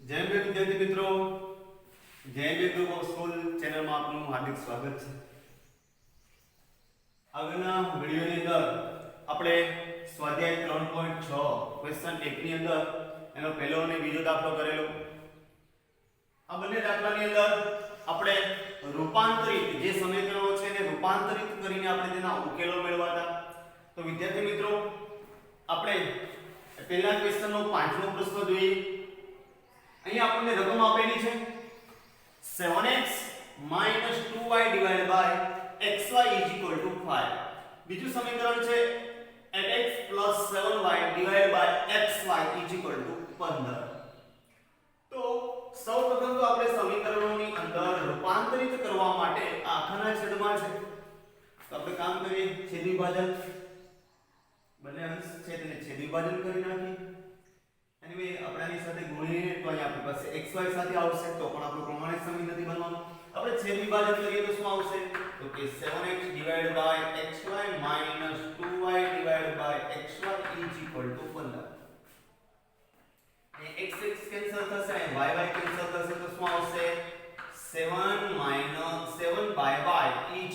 જય બે વિદ્યાર્થી મિત્રો, જય બે ગ્રુપ ઓફ સ્કૂલ ચેનલમાં આપનું હાર્દિક સ્વાગત છે. આગળના વિડિયોની અંદર આપણે સ્વાધ્યાય 3.6 ક્વેશ્ચન 1 ની અંદર એનો પહેલો અને બીજો દાખલો કરેલો. આ બંને દાખલાની અંદર આપણે રૂપાંતરિત જે સમીકરણો છે એને રૂપાંતરિત કરીને આપણે તેના ઉકેલો મેળવવાના. તો વિદ્યાર્થી મિત્રો, આપણે પહેલા ક્વેશ્ચનનો પાંચમો પ્રશ્ન જોઈએ. અહીં આપણને રકમ આપેલી છે 7x - 2y / xy = 5. બીજું સમીકરણ છે 8x + 7y / xy = 15. તો સૌપ્રથમ તો આપણે સમીકરણોની અંદર રૂપાંતરિત કરવા માટે આખાના છેદમાં છે તો આપણે કામ કરીએ છેદ વિભાજન. બંને અંશ છે તેને છેદ વિભાજન કરી નાખીએ. એનીવે આપણાની સાથે ગુણીને તો અહીં આપણી પાસે xy સાથે આવશે તો પણ આપણું પ્રમાણિત સમીકરણ નથી બનવાનું. આપણે છેદ વિભાજન કરીએ તો શું આવશે? તો કે 7x / xy - 2y / xy = 15. એ x કેન્સલ થશે અને y કેન્સલ થશે તો શું આવશે? 7 - 7/y અહીં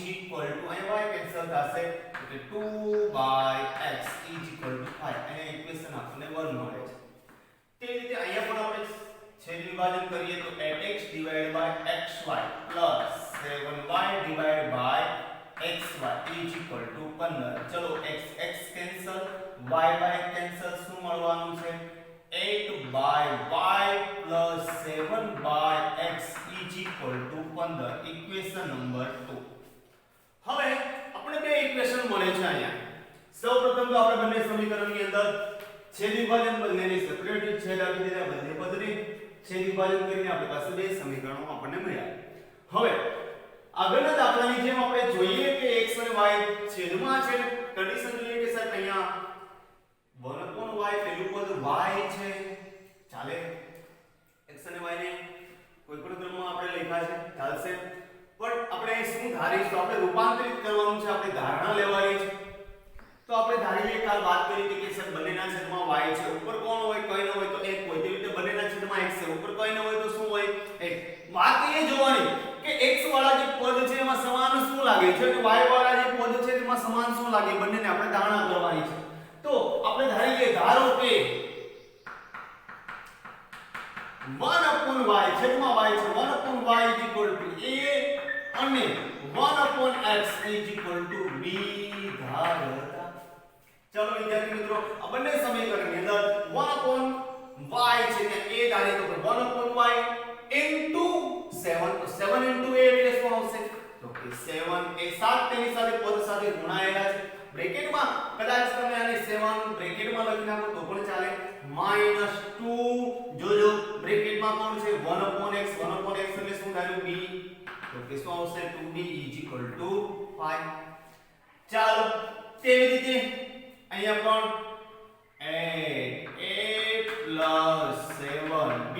y કેન્સલ થશે એટલે 2/x = 5. અને ઇક્વેશન આપણને 1 મળે છે. તે રીતે અહીંયા પણ આપણે છેદ વિભાજન કરીએ તો 8x / xy + 7y / xy = 15. ચલો x કેન્સલ, y કેન્સલ, શું મળવાનું છે? 8/y + 7/x = 15. Equation number 2. હવે આપણે બે ઇક્વેશન મળે છે અહીંયા. સૌપ્રથમ તો આપણે બંને સમીકરણની અંદર છેદ વિભાજન બંનેની સેપરેટ છેદ આપી દીધા, બંને પદને છેદ વિભાજન કરીને આપણી પાસે બે સમીકરણો આપણને મળ્યા. હવે આગળના દાખલાની જેમ આપણે જોઈએ કે x અને y છેદમાં છે. કન્ડિશન જોઈએ કે સર અહીંયા 1/y પેલું પદ y છે, ચાલે. x અને y ને કોઈ પણ ક્રમમાં આપણે લખ્યા છે, ચાલશે. પણ આપણે શું ધારીશું? આપણે રૂપાંતરિત કરવાનું છે, આપણે ધારણા લેવાની છે. તો આપણે ધારીએ કાલ વાત કરી હતી કે સર બંનેના છેદમાં y છે, ઉપર કોણ હોય? કંઈ ન હોય તો 1 હોય. તેવી રીતે બંનેના છેદમાં x છે, ઉપર કંઈ ન હોય તો શું હોય? 1. વાત એ જોવાની કે x વાળા જે પદ છે એમાં સમાન શું લાગે છે અને y વાળા જે પદ છે તેમાં સમાન શું લાગે, બંનેને આપણે ધારણા કરવાની છે. તો આપણે ધારીએ, ધારો કે 1/y છેદમાં y છે, 1/y = a અને 1/x = b ધારતા. ચલો વિદ્યાર્થી મિત્રો, આ બંને સમીકરણની અંદર 1/y છે ને a ધારીએ તો 1/y into 7. તો 7 into a એટલે શું આવશે? તો કે 7 એ 7 તેની સાથે પદ સાથે ગુણાયેલા છે. બ્રેકેટમાં કદાચ તમે આને 7 બ્રેકેટમાં લખી નાખો તો પણ ચાલે. -2 જોજો બ્રેકેટમાં કોણ છે? 1/x. 1/x એટલે શું ધાર્યું? b. તો કે શું આવશે? 2b = 5. ચાલો તેવી રીતે અહીંયા પણ 8 + 7b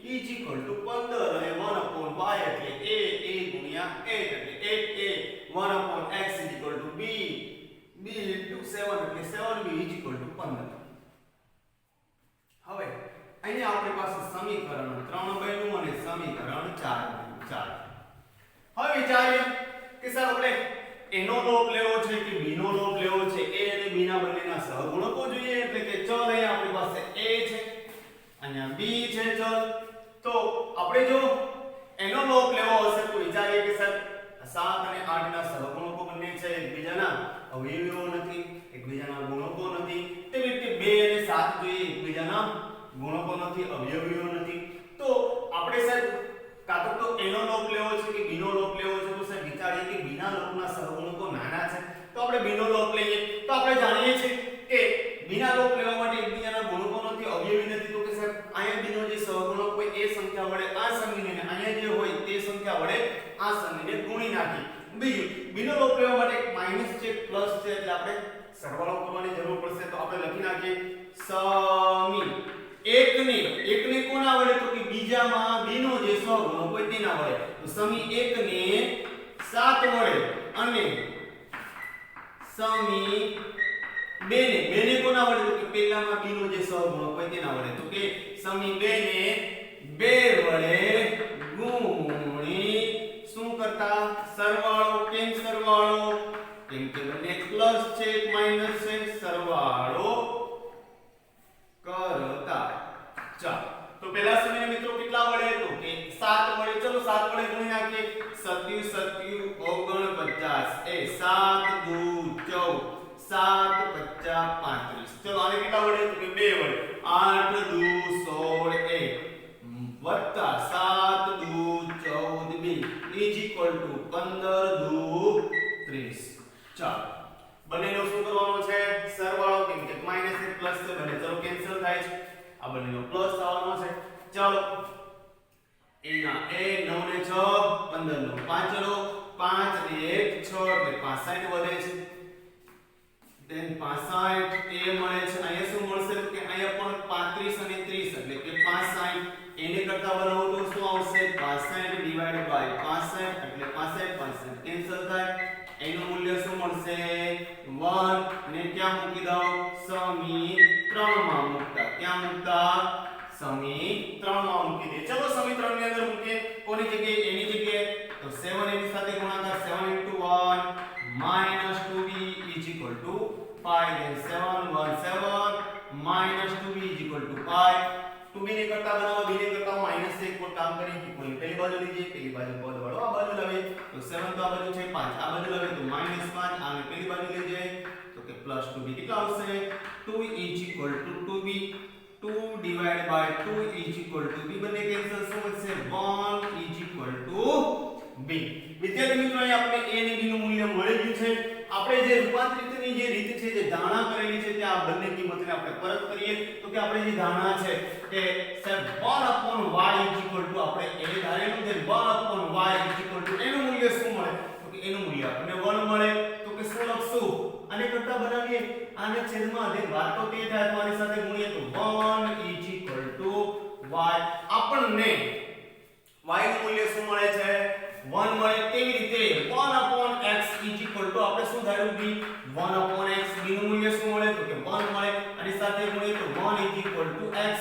= 15 અને 1/y એટલે a ગુણ્યા 8 એટલે 8a 1/x = b b * 7 એટલે 7b = 15. હવે અહીંયા આપણી પાસે સમીકરણ 3 બન્યું અને સમીકરણ 4 બન્યું. ચાલો હવે વિચારીએ કે સર આપણે a નો લોપ લેવો છે કે b નો લોપ લેવો છે. a અને b ના બંનેના સહગુણકો જોઈએ એટલે કે ચલ અહીંયા આપણી પાસે a છે, અહીંયા b છે ચલ. તો આપણે જો એનો લોપ લેવો હશે તો વિચારીએ કે સર 7 અને 8 ના સહગુણકો બંને છે, એકબીજાના અવયવીઓ નથી, એકબીજાના ગુણકો નથી. તેવી રીતે 2 અને 7 જોઈએ, એકબીજાના ગુણકો નથી, અવયવીઓ નથી. તો આપણે સર કાં તો એનો લોપ લેવો છે કે b નો લોપ લેવો છે. તો સર વિચારીએ કે b ના લોપના સહગુણકો નાના છે તો આપણે b નો લોપ લઈએ. તો આપણે જાણીએ છીએ કે b ના લોપ લેવા માટે એકબીજાના ગુણકો નથી, અવયવી નથી. તો કે સર અહીંયા b નો જે સહગુણક હોય એ સંખ્યા વડે આ સમીને અહીંયા જે હોય તે સંખ્યા વડે આ સમીને ગુણી નાખી. બીજું b નો લોપ લેવા માટે એક માઈનસ છે, પ્લસ છે એટલે આપણે સરવાળો કરવાની જરૂર પડશે. તો આપણે લખી નાખીએ સમી એકને કોના વડે? તો કે બીજામાં b નો જે સહગુણક હોય તેના વડે. તો સમી 1 ને 7 વડે અને સમી 2 ને કોના વડે? તો કે પહેલામાં b નો જે સહગુણક હોય તેના વડે. તો કે સમી 2 ને 2 2 વડે ગુણી શું કરતા સરવાળો. કેમ સરવાળો? કેમ કે બંને પ્લસ છે એક માઈનસ છે, સરવાળો કરતા. ચાલો તો પહેલા સમય મિત્રો કેટલા વડે? તો કે 7 વડે. ચલો 7 વડે ગુણી નાખીએ. 7 7 49 એ 7 દુ 14 7 50 35. ચલો આને કેટલા વડે? તો કે 2 વડે. 8 દુ 16 એ વત્તા 7 દુ 14 બી ઇઝ ઇક્વલ ટુ 15 દુ 30. ચાલો બંનેનો શું કરવાનો છે? સરવાળો. કેમ કે માઈનસ એક પ્લસ છે, બંને ચલો કેન્સલ થાય છે. આ બંનેનો પ્લસ થવાનો છે. ચાલો એના એ 9 ને 6 15 નો 5 ચલો 5 ને 1 6 એટલે 65 વધે છે. then 65 એ મળે છે. અહીંયા શું મળશે? તો કે અહીંયા પણ 35 અને 30 એટલે કે 65 એને કરતા બનાવો તો શું આવશે? 65 ડિવાઇડેડ બાય 65 એટલે 65 કેન્સલ થાય. એનું મૂલ્ય શું મળશે? 1 ને ક્યાં મૂકી દો? સમીકરણ માં મૂકતા. ક્યાં મૂકતા? સમીકરણ માં મૂકી દે. ચલો સમીકરણ ની અંદર મૂકીએ. કોની જગ્યાએ? એની જગ્યાએ. તો 7 એની સાથે ગુણાકાર 7 * 1 - 2b = 5. then 7 1 7 - 2b = 5. 2b ને કરતા બનાવો, b ને કરતા -1 પર કામ કરી ઇક્વલ પેલી બાજુ લીજીએ, પેલી બાજુ પદ વાળો આ બાજુ લાવે. તો 7 તો આ બાજુ છે, 5 આ બાજુ લાવે તો -5 આને પેલી બાજુ લીજીએ તો કે +2b કેટલા આવશે? 2 = 2b. 2 divided by 2 = b. બંને કેન્સલ શું વધશે? 1 = b. વિદ્યાર્થી મિત્રો અહીં આપણે a અને b નું મૂલ્ય મળી ગયું છે. આપણે જે રૂપાંતરિતની જે રીત છે, જે ધારણા કરેલી છે, ત્યાં બંને કિંમતને આપણે પરત કરીએ તો કે આપણે જે ધારણા છે કે સાહેબ 1/y આપણે એ ધારેલું છે 1/y એનું મૂલ્ય શું મળે? તો કે એનું મૂલ્ય આપણને 1 મળે. તો કે શું લખશું? આને કરતા બનાવીએ, આને છેદમાં દે વાત તો તે થાય, તમારી સાથે ગુણીએ તો 1 = y. આપણને y નું મૂલ્ય શું મળે છે? 1 મળે. કેવી રીતે? 1/x = આપણે શું ધાર્યું b 1/x. b નું મૂલ્ય શું મળે? તો કે 1 મળે. અને સાથે ગુણીએ તો 1 = x.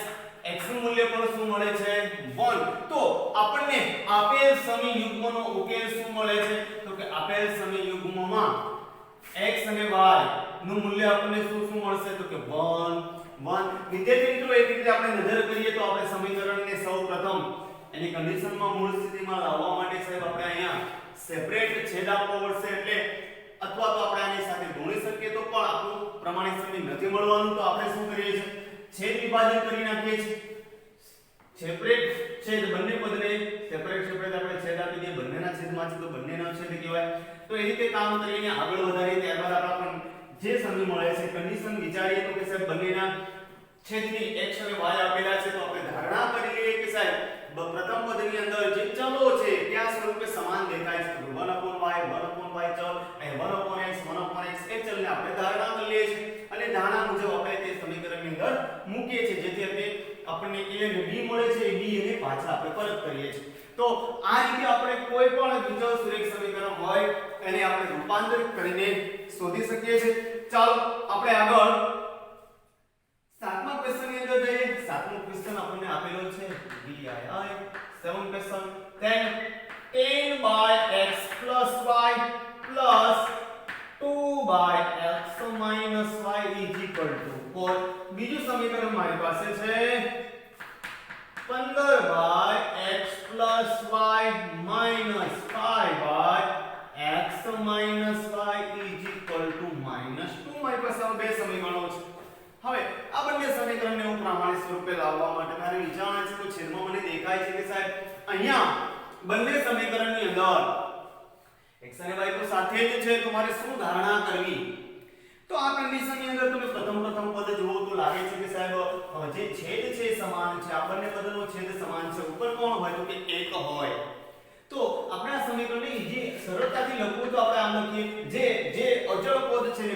x નું મૂલ્ય પણ શું મળે છે? 1. તો આપણને આપેલ સમીયુગ્મનો ઉકેલ શું મળે છે? તો કે આપેલ સમીયુગ્મમાં x અને y નું મૂલ્ય આપણને શું મળશે? તો કે 1 1. વિદ્યાર્થી મિત્રો એક રીતે આપણે નજર કરીએ તો આપણે સમીકરણને સૌપ્રથમ એની કન્ડિશનમાં મૂળ સ્થિતિમાં લાવવા માટે સાહેબ આપણે અહીંયા સેપરેટ છેદ આપવો પડશે. એટલે અથવા તો આપણે આની સાથે ગુણી શકીએ તો પણ આપણું પ્રમાણિત સમી નથી મળવાનું. તો આપણે શું કરીએ છીએ? છેદ વિભાજન કરી નાખીએ છીએ. સેપરેટ છેદ બંને પદને સેપરેટ આપણે છેદ આપી દઈએ. બંનેના છેદમાં છે તો બંનેના છેદ કહેવાય. તો એ રીતે કામ કરીને આગળ વધારીએ ત્યારબાદ આપણને જે સમી મળે છે કન્ડિશન વિચારીએ તો કે સાહેબ બંનેના છેદની x અને y આપેલા છે. તો આપણે ધારણા કરી લઈએ કે સાહેબ પ્રથમ પદની અંદર જે ચલો છે ત્યાં સ્વરૂપે સમાન દેખાય છે. 1/y 1/y ચલ અને 1/x 1/x એ ચલને આપણે ધારણા કરી લઈએ છીએ અને ધારણા મુજબ આપણે તે સમીકરણની અંદર મૂકીએ છીએ, જેથી આપણને a અને b મળે છે. એ b અને પાછા આપણે પરત કરીએ છીએ. તો આ રીતે આપણે કોઈ પણ વિચલ સુરેખ સમીકરણ હોય એને આપણે રૂપાંતરિત કરીને શોધી શકીએ છીએ. ચાલો આપણે આગળ સાતમા ક્વેશ્ચન ની અંદર જઈએ. સાતમો ક્વેશ્ચન આપણને આપેલો છે VII 7 question. then 10/x + y + 2/x - y = 4. બીજું સમીકરણ મારી પાસે છે 15/x + y - 5/x - y = -2. મારી પાસે આ બે સમીકરણો છે. હવે આ બંને સમીકરણને હું પ્રમાણિત સ્વરૂપે લાવવા માટે મારી વિચારણા છે. તો છેદમાં મને દેખાય છે કે સાહેબ અહીંયા બંને સમીકરણની અંદર x અને y તો સાથે જ છે. તો મારે શું ધારણા કરવી? તો આ કન્ડિશનની અંદર તમે પ્રથમ પદ જુઓ તો લાગે છે કે સાહેબ જે છેદ છે સમાન છે. આ બંને પદનો છેદ સમાન છે. ઉપર કોણ હોય? તો કે 1 હોય. તો આપણે આ સમીકરણને જે સરળતાથી લખવું તો આપણે આમ લખીએ જે અચળ પદ છે ને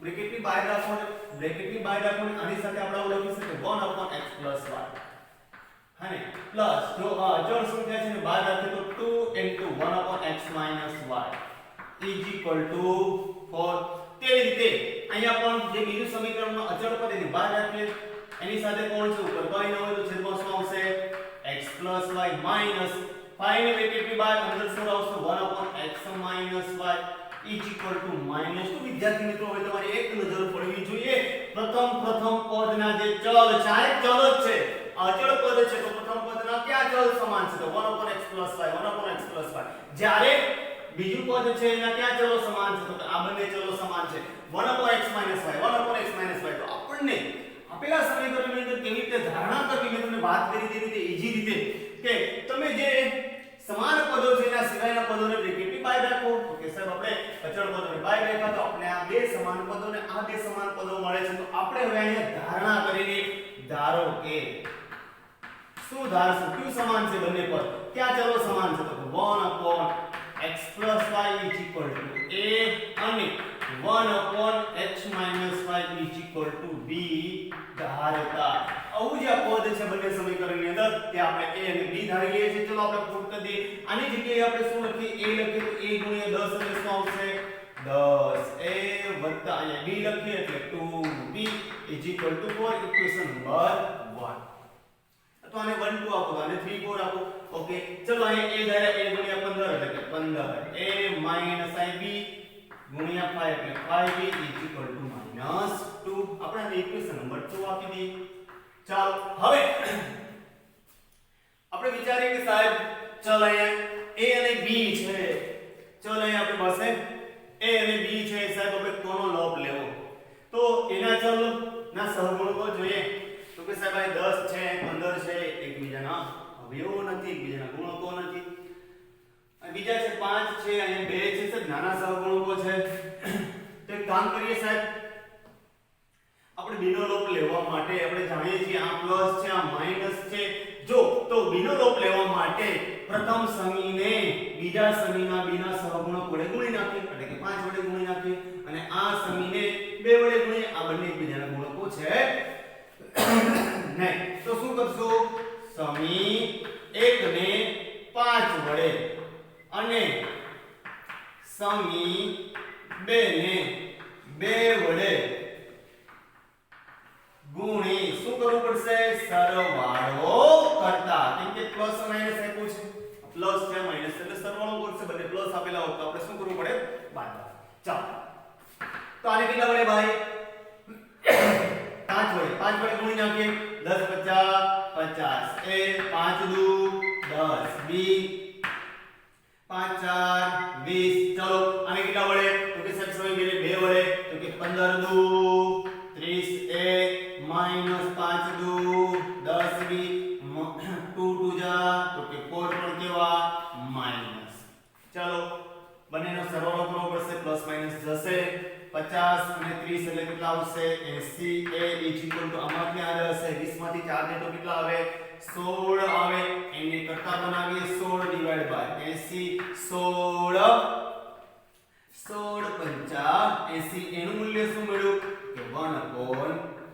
બ્રેકેટની બહાર રાખો આની સાથે આપણે આવું લખી શકીએ 1/x + y. અને પ્લસ જો અચળ સંખ્યા છે ને બહાર રાખીએ તો 2 * 1/x - y = 4. તે રીતે અહીંયા પણ જે બીજું સમીકરણમાં અચળ પદ એની બહાર રાખીએ, એની સાથે કોણ છે ઉપર કોઈ ન હોય તો છેદમાં શું આવશે? plus y minus 5 ને બ્રેકેટ ની બહાર અંદર શું આવશે 1 upon x minus y is equal to minus 2. વિદ્યાર્થી મિત્રો હવે તમારે એક નજર પડવી જોઈએ પ્રથમ પદના જે ચલ છે આ એક ચલ જ છે અચળ પદ છે તો પ્રથમ પદના કયા ચલ સમાન છે તો 1 upon x plus y 1 upon x plus y. જ્યારે બીજું પદ છે એના કયા ચલો સમાન છે તો આ બંને ચલો સમાન છે 1 upon x minus y 1 upon x minus y. તો આપણને આપેલા સમીકરણની અંદર કેવી રીતે ધારણા કરવી મેં તમને વાત કરી તે રીતે ઈઝી રીતે કે તમે જે સમાન પદો છે એના સિવાયના પદોને બ્રેકેટની બહાર રાખો તો કે સાહેબ આપણે અચળ પદોને બહાર રાખ્યા તો આપણે આ બે સમાન પદોને આ બે સમાન પદો મળે છે. તો આપણે હવે અહીંયા ધારણા કરીને ધારો કે શું ધારશું કયું સમાન છે બંને પદ ક્યાં ચલો સમાન છે તો 1 upon x plus y is equal to a અને 1 upon x minus y is equal to b ધારતા આવું જે પદ છે બંને સમીકરણની અંદર તે આપણે a અને b ધારી લઈએ છીએ. ચલો આપણે પુટ કરી દઈએ આની જગ્યાએ આપણે શું લખીએ a લખીએ તો a ગુણ્યા 10 એટલે શું આવશે 10 a વત્તા અહીંયા b લખીએ એટલે 2b is equal to 4 equation number 1. તો આને 1 2 આપો આને 3 4 આપો ઓકે. ચલો અહીંયા a ધાર્યા a ગુણ્યા 15 એટલે કે 15 a minus ib ગુણ્યા 5 એટલે 5b is equal to -2. આપણે આને ઇક્વેશન નંબર 2 આપી દઈએ. ચાલો હવે આપણે વિચારીએ કે સાહેબ ચલ અહીંયા a અને b છે ચલ અહીંયા આપણી પાસે a અને b છે સાહેબ આપણે કોનો લબ લેવો તો એના ચલ ના સહગુણકો જોઈએ તો કે સાહેબ આ 10 છે 15 છે એકબીજાના અવયવો નથી એકબીજાના ગુણકો નથી અને બીજા છે 5 છે અહીંયા 2 છે સાહેબ નાના સહગુણકો છે. તો એક કામ કરીએ સાહેબ આપણે b નો લોપ લેવા માટે આપણે જાણીએ છીએ આ પ્લસ છે આ માઈનસ છે જો તો b નો લોપ લેવા માટે પ્રથમ સમીને બીજા સમીના b ના સહગુણક વડે ગુણી નાખીએ એટલે કે 5 વડે ગુણી નાખીએ અને આ સમીને 2 વડે ગુણીએ આ બંને એકબીજાના ગુણકો છે નહીં. તો શું કરશું સમી 1 ને 5 વડે અને સમી 2 ને 2 વડે ગુણી શું કરવું પડશે સરવાળો કરતા કેમ કે પ્લસ માઈનસ આપ્યું છે પ્લસ છે માઈનસ એટલે સરવાળો કરશે બંને પ્લસ આપેલા હોય તો આપણે શું કરવું પડે બાદબાકી. ચાલો તો આને કેટલા વડે ભાઈ 5 વડે ગુણી નાખીએ 10 50 50 a 5 દુ 10 b 5 4 20. ચલો આને કેટલા વડે તો કે સાહેબ સમય મેરે 2 વડે તો કે 15 દુ 30 a minus 5 દુ 10 b 2 2 જા તો કે 4 પણ કેવા માઈનસ. ચલો બંનેનો સરવાળો કરવો પડશે પ્લસ માઈનસ જશે 50 અને 30 એટલે કેટલા આવશે 80 a is equal to આમાં ક્યાં રહેશે 20 માંથી 4 દે તો કેટલા આવે 16 આવે એને કરતા બનાવીએ 16 ડિવાઇડ બાય 80 16 16 પંચા 80 એનું મૂલ્ય શું મળ્યું કે 1 upon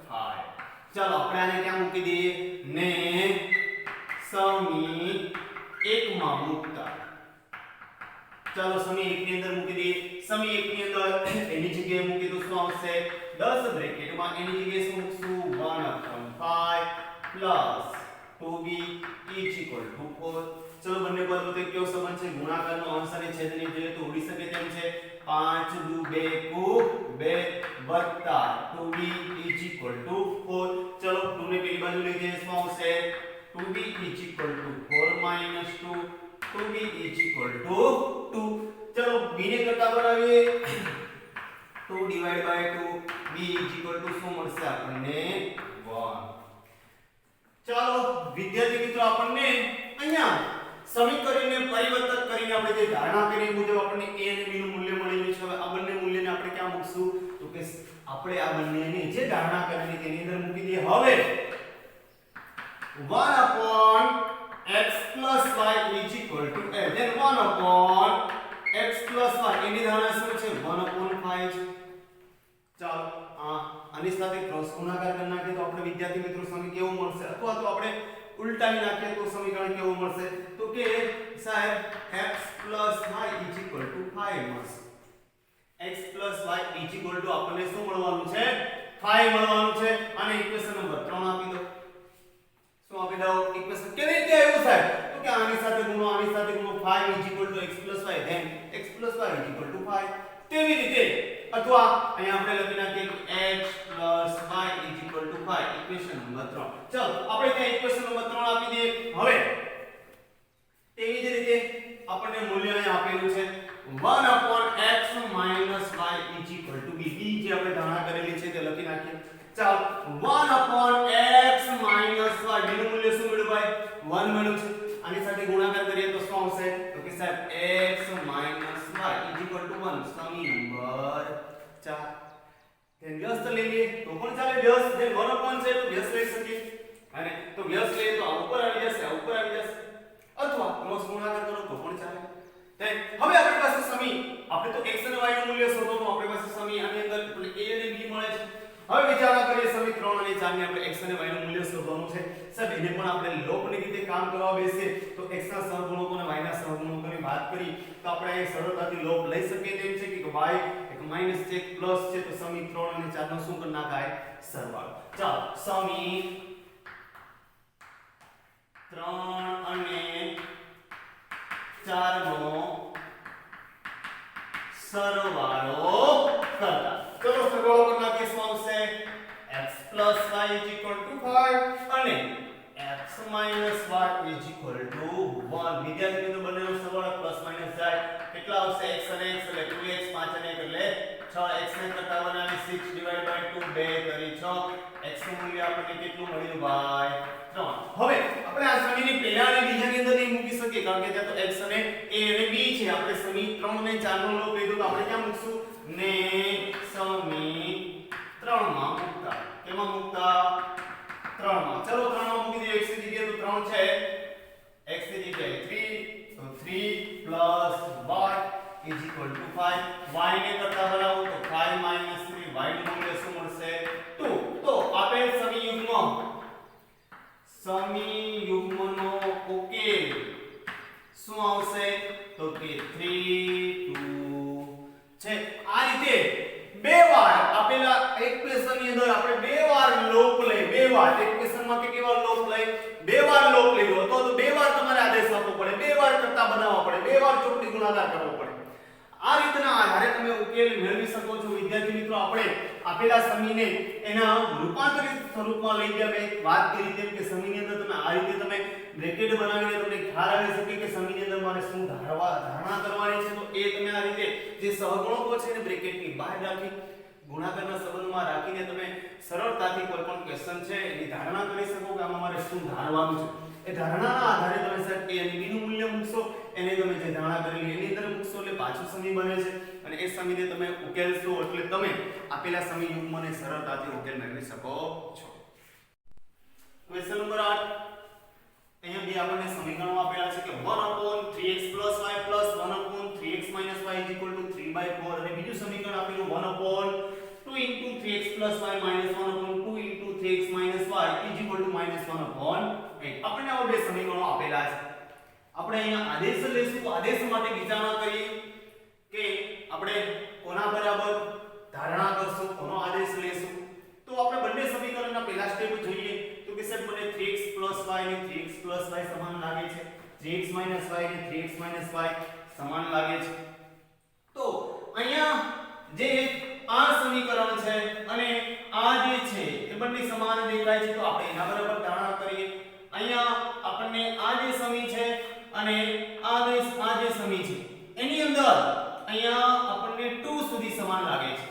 5. ચાલો આપણે આને ક્યાં મૂકી દઈએ ને સમી 1 માં મૂકતા ચાલો સમી 1 ની અંદર મૂકી દઈએ સમી 1 ની અંદર એની જગ્યાએ મૂકી તો શું આવશે 10 બ્રેકેટમાં એની જગ્યાએ શું મૂકશું 1 upon 5 plus 2b is equal to 4. ચલો બંને પદ વચ્ચે કયો સંબંધ છે ગુણાકારનો અંશ અને છેદની જોઈએ તો ઉડી શકે તેમ છે 5 દુ 2 કુ 2 વત્તા 2b is equal to 4. ચલો 2 ને પેલી બાજુ લઈ જઈએ શું આવશે 2b is equal to 4 minus 2 2b is equal to 2. ચલો b ને કરતા બનાવીએ 2 divided by 2 b is equal to શું મળશે આપણને 1. ચાલો વિદ્યાર્થી મિત્રો આપણને અહીંયા સમીકરણને પરિવર્તિત કરીને આપણે જે ધારણા કરી મુજબ આપણને a અને b નું મૂલ્ય મળી ગયું છે. હવે આ બંને મૂલ્યને આપણે ક્યાં મૂકશું તો કે આપણે આ બંનેને જે ધારણા કરેલી તેની અંદર મૂકી દઈએ. હવે 1 upon x plus y is equal to a then 1 upon x plus y એની ધારણા શું છે 1 upon 5. ચાલો આની સાથે ક્રોસ ગુણાકાર કરી નાખીએ તો આપણે વિદ્યાર્થી મિત્રો સમી કેવું મળશે અથવા તો આપણે ઉલટાવી નાખીએ તો સમીકરણ કેવું મળશે તો કે સાહેબ x y is equal to 5 મળશે. x y is equal to આપણને શું મળવાનું છે 5 મળવાનું છે અને ઇક્વેશન નંબર 3 આપી દો. શું આપી દો ઇક્વેશન કેવી રીતે આવ્યું સાહેબ આની સાથે ગુણો 5 x + y then x + y = 5 તેવી રીતે અથવા અહીંયા આપણે લખી નાખીએ કે x + y = 5 ઇક્વેશન નંબર 3 ચાલો આપણે ત્યાં ઇક્વેશન નંબર 3 આપી દઈએ હવે તેવી જ રીતે આપણને મૂલ્ય અહીં આપેલું છે 1/x - y = b જે આપણે ધારણા કરેલી છે તે લખી નાખીએ ચાલો 1/x - y b નું મૂલ્ય શું મળ્યું ભાઈ 1 મળ્યું છે આની સાથે ગુણાકાર કરીએ તો શું આવશે તો કે સાહેબ x - y = 1 સમી નંબર 4 then વ્યસ્ત લઈ લઈએ તો પણ ચાલે વ્યસ્ત જે 1 છે તો વ્યસ્ત લઈ શકીએ અને તો વ્યસ્ત લઈએ તો આ ઉપર આવી જશે આ ઉપર આવી જશે અથવા ક્રોસ ગુણાકાર કરો તો પણ ચાલે then હવે આપણી પાસે સમી આપણે તો x અને y નું મૂલ્ય શોધવાનું આપણી પાસે સમી આની અંદર a અને b મળે છે હવે વિચારણા કરીએ સમી 3 અને 4 ની આપણે x અને y નું મૂલ્ય શોધવાનું છે સાહેબ એને પણ આપણે લોપની રીતે કામ કરવા બેસીએ તો x ના સહગુણકો અને y ના સહગુણકોની વાત કરી તો આપણે અહીં સરળતાથી લોપ લઈ શકીએ તેમ છે કે y એક માઈનસ છે એક પ્લસ છે તો સમી 3 અને 4 નો શું કરી નાખાય સરવાળો ચાલો સમી 3 અને 4 નો સરવાળો કરતા ચલો સરવાળો કરી નાખીએ શું આવશે x + y = 5 અને x - y = 1 વિદ્યાર્થી મિત્રો બંનેનો સરવાળો પ્લસ માઈનસ જાય કેટલા આવશે x અને x એટલે 2x 5 અને 1 એટલે 6x ને કરતા બનાવી 6 / 2 2 કરી 6 x નું મૂલ્ય આપણને કેટલું મળ્યું ભાઈ 3 હવે આપણે આ સમીની પહેલા અને બીજાની અંદર નહીં મૂકી શકીએ કારણ કે ત્યાં તો x અને a અને b છે આપણે સમી 3 અને 4 નો લોપ લીધો તો આપણે ક્યાં મૂકશું ને સમી 3 માં મૂકતા કેમાં મૂકતા 3 માં ચલો 3 માં મૂકી દઈએ x ની જગ્યાએ તો 3 છે x ની જગ્યાએ 3 તો 3 + y = 5 y ને કરતા બનાવો તો 5 - 3 y નું મૂલ્ય શું મળશે 2 તો આપેલ સમી યુગ્મનો ઉકેલ શું આવશે તો કે 3 2 છે આ રીતે બે વાર આપેલા ઇક્વેશન ની અંદર આપણે બે વાર લોપ લઈ બે વાર ઇક્વેશન માં કેટલી વાર લોપ લઈ બે વાર લોપ લીધો તો બે વાર તમારે આદેશ આપવો પડે બે વાર કરતા બનાવવા પડે બે વાર ચોકડી ગુણાકાર કરવો પડે આ રીતના આધારે તમે ઉકેલ મેળવી શકો છો વિદ્યાર્થી મિત્રો આપણે આપેલા સમીને એના રૂપાંતરિત સ્વરૂપમાં લઈ ગયા મેં વાત કરી તેમ કે સમીની અંદર તમે આ રીતે તમે બ્રેકેટ બનાવીને તમને ખ્યાલ આવી શકે કે સમીની અંદર મારે શું ધારણા કરવાની છે તો એ તમે આ રીતે જે સહગુણકો છે એને બ્રેકેટની બહાર રાખી ગુણાકારના સંબંધમાં રાખીને તમે સરળતાથી કોઈ પણ ક્વેશ્ચન છે એની ધારણા કરી શકો કે આમાં મારે શું ધારવાનું છે એ ધારણાના આધારે તમે સાહેબ a અને b નું મૂલ્ય મૂકશો એને તમે જે ધારણા કરેલી એની અંદર મૂકશો એટલે પાછું સમી બને છે અને એ સમીને તમે ઉકેલશો એટલે તમે આપેલા સમી યુગ્મને સરળતાથી ઉકેલ મેળવી શકો છો ક્વેશ્ચન નંબર 8 અહીંયા બે આપણને સમીકરણો આપેલા છે કે 1/3x + y + 1/3x - y = 3/4 અને બીજું સમીકરણ આપેલું 1/2 * 3x + y - 1/2 * 3x - y = -1/8 આપણને આ બે સમીકરણો આપેલા છે આપણે અહીંયા આદેશ લઈશું તો આદેશ માટે વિચારણા કરીએ કે આપણે કોના બરાબર ધારણા કરશું કોનો આદેશ લેશું તો આપણે બંને સમીકરણના પહેલા સ્ટેપ જોઈએ તો કે સાહેબ મને 3x + y ને 3x + y સમાન લાગે છે 3x - y ને 3x - y સમાન લાગે છે તો અહીંયા જે આ સમીકરણ છે અને આ જે છે એ બંને સમાન દેખાય છે તો આપણે એના બરાબર ધારણા કરીએ અહીંયા આપણને આ જે સમી છે અને આ જે સમી છે એની અંદર અહીંયા આપણને 2 સુધી સમાન લાગે છે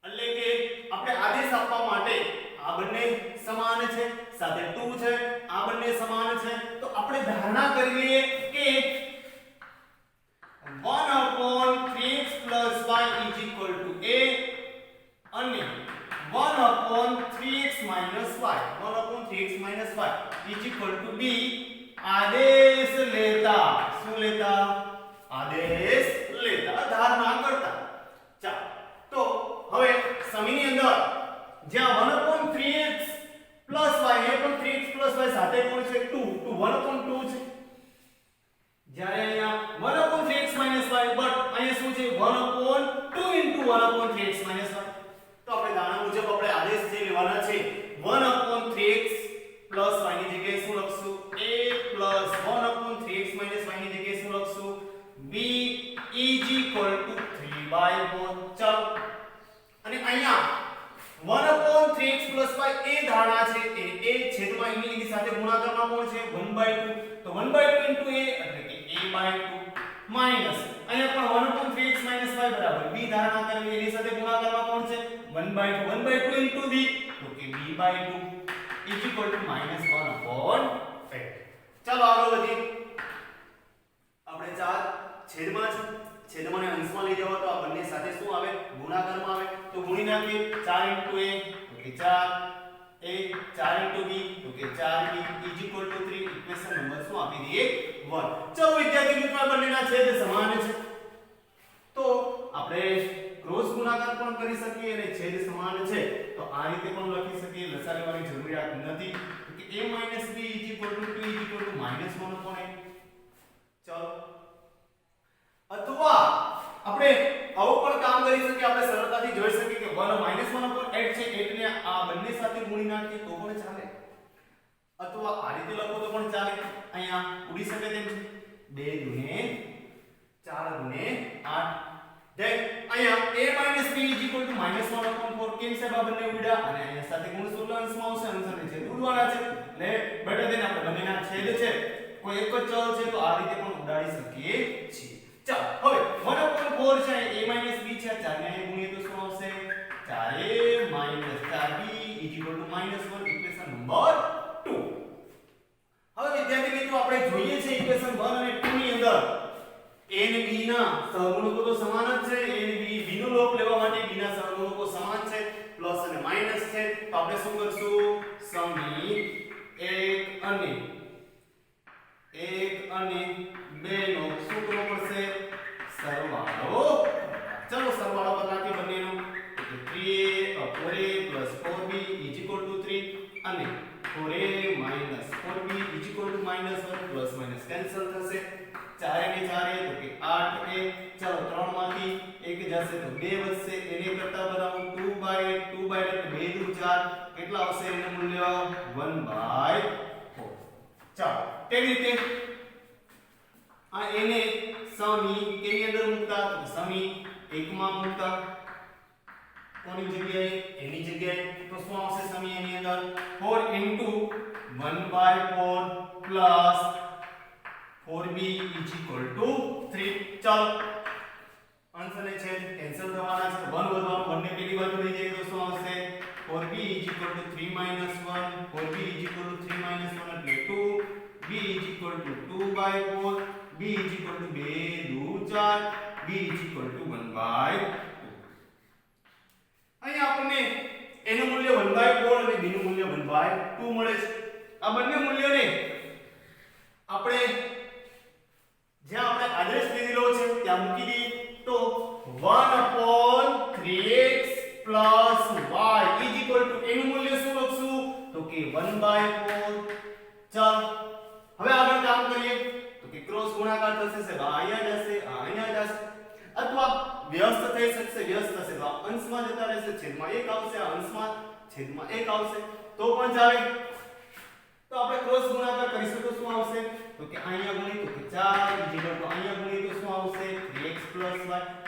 એટલે કે આપણે આદેશ આપવા માટે આ બંને સમાન છે સાથે 2 છે આ બંને સમાન છે તો આપણે ધારણા કરી લઈએ કે 1/3x + y = a અને 1/3x - y 1/3x - y = b આદેશ લેતા શું લેતા આદેશ લેતા ધારણા કરતા ચાલો તો હવે સમીની અંદર જ્યાં 1/3x + y એ પણ 3x + y સાથે કોણ છે 2 1/2 છે જ્યારે અહીંયા 1/3x - y બટ અહીંયા શું છે 1/2 * 1/3x - y તો આપણે ધારણા મુજબ આપણે આદેશ જે લેવાના છે 1/3x + y ની જગ્યાએ શું લખશું a + 1/3 અહીંયા 1/3x + y એ ધારણા છે એ છેદમાં એની સાથે ગુણાકારમાં કોણ છે 1/2 તો 1/2 * a એટલે કે a/2 માઈનસ અહીંયા પણ 1/3x - y બરાબર b ધારણા કરવી એની સાથે ગુણાકારમાં કોણ છે 1/2 1/2 * b તો કે b/2 = -1/8 ચાલો આગળ વધીએ આપણે 4 છેદમાં છે છેદમાં ને અંશમાં લઈ જાવ તો આ બંને સાથે શું આવે ગુણાકારમાં આવે તો ગુણી નાખીએ 4 * a તો કે 4 a 4 * b તો કે 4b = 3 ઇક્વેશન નંબર શું આપી દઈએ 1 ચલો વિદ્યાર્થી મિત્રો આ બંનેના છેદ સમાન છે તો આપણે ક્રોસ ગુણાકાર પણ કરી શકીએ અને છેદ સમાન છે તો આ રીતે પણ લખી શકીએ લસા લેવાની જરૂરિયાત નથી કે a - b = 2 = -1/8 ચલો અથવા આપણે આવું પણ કામ કરી શકીએ આપણે સરળતાથી જોઈ શકીએ કે 1/8 છે એટલે આ બંને સાથે ગુણી નાખીએ તો પણ ચાલે અથવા આ રીતે લખો તો પણ ચાલે અહીંયા ઉડી શકે તેમ છે 2 * 4 * 8 દેખ અહીંયા a - b = -1/4 કેમ છે આ બંને ઉડ્યા અને અહીંયા સાથે ગુણસૂત્ર અંશમાં આવશે અંશને છેદ ઉડવાના છે એટલે બેટર દેન આપણે બંનેના છેદ છે કોઈ એક જ ચલ છે તો આ રીતે પણ ઉડાડી શકીએ છીએ ચાલો હવે 1/4 છે a - b છે 4 ને અહીં ગુણીએ તો શું આવશે 4a - 4b = -1 ઇક્વેશન નંબર 2 હવે વિદ્યાર્થી મિત્રો આપણે જોઈએ છે ઇક્વેશન 1 અને 2 ની અંદર a અને b ના સહગુણકો તો સમાન જ છે a અને b નો લોપ લેવા માટે b ના સહગુણકો સમાન છે પ્લસ અને માઈનસ છે તો આપણે શું કરશું સમી 1 અને 2 નો શું કરવો પડશે સરવાળો ચલો સરવાળો કરી નાખીએ બંનેનો એટલે 3a 4a + 4b = 3 અને 4a - 4b = -1 plus minus cancel થશે 4 ને 4 તો કે 8a ચલો 3 માંથી 1 જશે તો 2 વધશે એને કરતા બનાવો 2/2 એટલે 2 દુ 4 કેટલા આવશે એનું મૂલ્ય 1/4 ચાલો કેવી રીતે આ એને સમી કેની અંદર મૂકતા તો સમી 1 માં મૂકતા કોની જગ્યાએ એની જગ્યાએ તો શું આવશે સમી એની અંદર 4 * 1/4 પ્લસ 4b = 3 ચાલો અંશ અને છેદ કેન્સલ થવાના છે 1 વધવાનું બંને પેલી બાજુ લઈ જઈએ તો શું આવશે 4b = 3 - 1 4b = 3 - 1 એટલે 2 b = 2/4 b = 2 દુ 4 b = 1/2 અહીં આપણને એનું મૂલ્ય 1/4 અને b નું મૂલ્ય 1/2 મળે છે આ બંને મૂલ્યોને આપણે જ્યાં આપણે આદેશ લીધેલો છે ત્યાં મૂકી દઈએ તો 1/3x + y એનું મૂલ્ય શું લખશું તો કે 1/4 ચાલ હવે આગળ કામ કરીએ તો કે ક્રોસ ગુણાકાર થશે સાહેબ અહીંયા જશે અહીંયા જશે અથવા વ્યસ્ત થઈ શકશે વ્યસ્ત થશે તો અંશમાં જતા રહેશે છેદમાં 1 આવશે આ અંશમાં છેદમાં 1 આવશે તો પણ ચાલે તો આપણે ક્રોસ ગુણાકાર કરીશું તો શું આવશે તો કે અહીંયા ગુણી તો કે 4 અહીંયા ગુણી તો શું આવશે 3x + y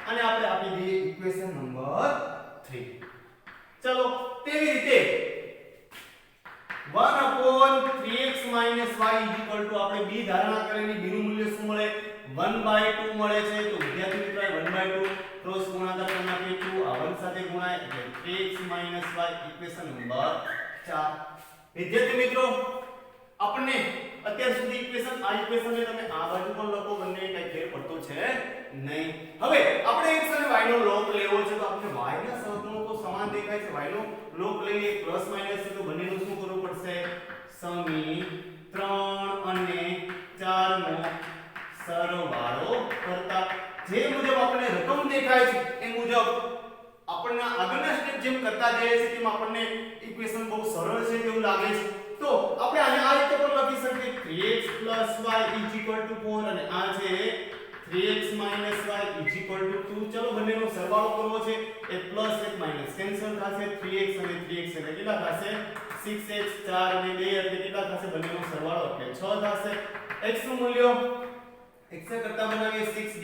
અને આપણે આપી દઈએ ઇક્વેશન નંબર 3 ચલો તેવી રીતે 1/3x - y આપણે b ધારણા કરેલી b નું મૂલ્ય શું મળે 1/2 મળે છે તો વિદ્યાર્થી મિત્રો 1/2 ક્રોસ ગુણાકાર કરી નાખીએ 2 આ 1 સાથે ગુણાય એટલે 3x - y ઇક્વેશન નંબર 4 વિદ્યાર્થી મિત્રો આપણને અત્યાર સુધી ઇક્વેશન આ ઇક્વેશનને તમે આ બાજુ પણ લખો બંને કઈ ફેર પડતો છે નહીં હવે આપણે x અને y નો લોપ લેવો છે તો આપણે y ના સહગુણકો સમાન દેખાય છે y નો લોપ લઈએ પ્લસ માઈનસ છે તો બંનેનું શું કરવું પડશે સમી 3 અને 4 નો સરવાળો કરતા જે મુજબ આપણને રકમ દેખાય છે એ મુજબ આપણને આગળના સ્ટેપ જેમ કરતા જઈએ છે તેમ આપણને ઇક્વેશન બહુ સરળ છે તેવું લાગે છે તો આપણે આને આ રીતે પણ લખી શકીએ 3x + y = 4 અને આ છે 3x - y = 2 ચલો બંનેનો સરવાળો કરવો છે એ પ્લસ એક માઈનસ કેન્સલ થશે 3x અને 3x એટલે કેટલા થશે 6x 4 અને 2 એટલે કેટલા થશે બંનેનો સરવાળો એટલે 6 થશે x નું મૂલ્ય x કરતા બનાવીએ 6 / 6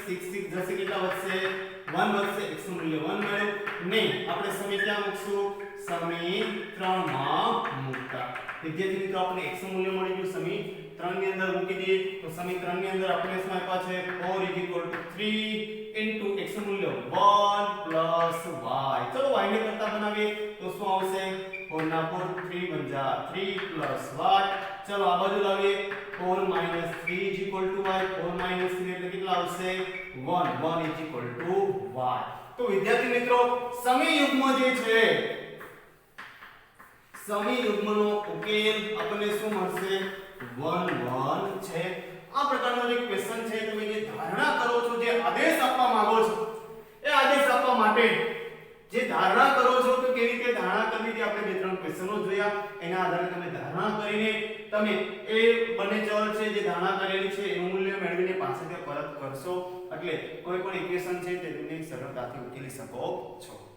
6 6 જશે કેટલા વધશે 1 વધશે x નું મૂલ્ય 1 મળ્યું ને આપણે સમી ક્યાં મૂકશું સમીકરણ માં મૂકતા વિદ્યાર્થી મિત્રો આપણે x નું મૂલ્ય મળી ગયું સમીકરણ ની અંદર મૂકી દઈએ તો સમીકરણ ની અંદર આપણે શું આપ્યા છે 4 3 x નું મૂલ્ય 1 y ચલો y ને કરતા બનાવીએ તો શું આવશે 4 ના 4 3 બન જા 3 y ચલો આ બાજુ લાવીએ 4 3 y 4 3 એટલે કેટલા આવશે 1 y તો વિદ્યાર્થી મિત્રો સમી યુગ્મ જે છે સમી યુગ્મનો ઉકેલ આપણને શું મળશે 1 1 છે આ પ્રકારનો જે ક્વેશ્ચન છે તમે જે ધારણા કરો છો જે આદેશ આપવા માંગો છો એ આદેશ આપવા માટે જે ધારણા કરો છો તો કેવી રીતે ધારણા કરવી તે આપણે બે ત્રણ ક્વેશ્ચનો જોયા એના આધારે તમે ધારણા કરીને તમે એ બંને ચલ છે જે ધારણા કરેલી છે એનું મૂલ્ય મેળવીને પાછળથી પરત કરશો એટલે કોઈ પણ ઇક્વેશન છે તે તમે સરળતાથી ઉકેલી શકો છો